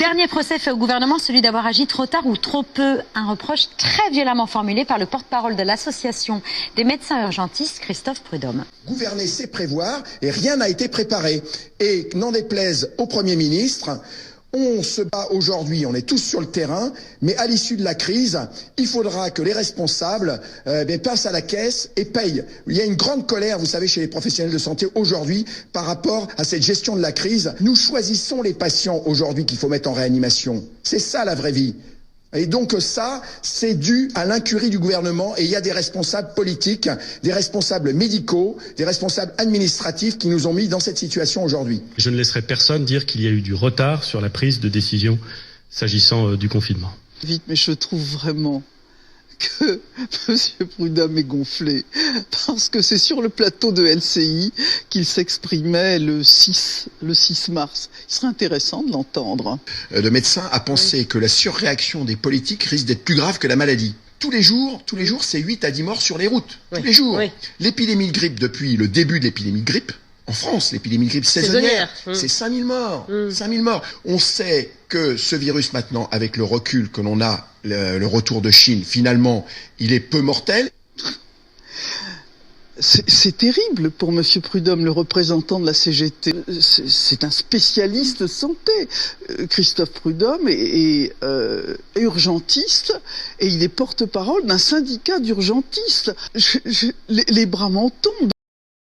Dernier procès fait au gouvernement, celui d'avoir agi trop tard ou trop peu. Un reproche très violemment formulé par le porte-parole de l'association des médecins urgentistes, Christophe Prudhomme. Gouverner, c'est prévoir et rien n'a été préparé. Et n'en déplaise au Premier ministre, on se bat aujourd'hui, on est tous sur le terrain, mais à l'issue de la crise, il faudra que les responsables passent à la caisse et payent. Il y a une grande colère, vous savez, chez les professionnels de santé aujourd'hui par rapport à cette gestion de la crise. Nous choisissons les patients aujourd'hui qu'il faut mettre en réanimation. C'est ça la vraie vie. Et donc ça, c'est dû à l'incurie du gouvernement et il y a des responsables politiques, des responsables médicaux, des responsables administratifs qui nous ont mis dans cette situation aujourd'hui. Je ne laisserai personne dire qu'il y a eu du retard sur la prise de décision s'agissant du confinement. Vite, mais je trouve vraiment que M. Prudhomme est gonflé, parce que c'est sur le plateau de LCI qu'il s'exprimait le 6 mars. Il serait intéressant de l'entendre. Le médecin a pensé que la surréaction des politiques risque d'être plus grave que la maladie. Tous les jours, c'est 8 à 10 morts sur les routes. Tous les jours. Oui. L'épidémie de grippe, depuis le début de l'épidémie de grippe, en France, l'épidémie de grippe saisonnière, c'est 5000 morts. 5000 morts. On sait que ce virus maintenant, avec le recul que l'on a, le retour de Chine, finalement, il est peu mortel. C'est terrible pour M. Prudhomme, le représentant de la CGT. C'est un spécialiste santé. Christophe Prudhomme est urgentiste et il est porte-parole d'un syndicat d'urgentistes. Les bras m'en tombent.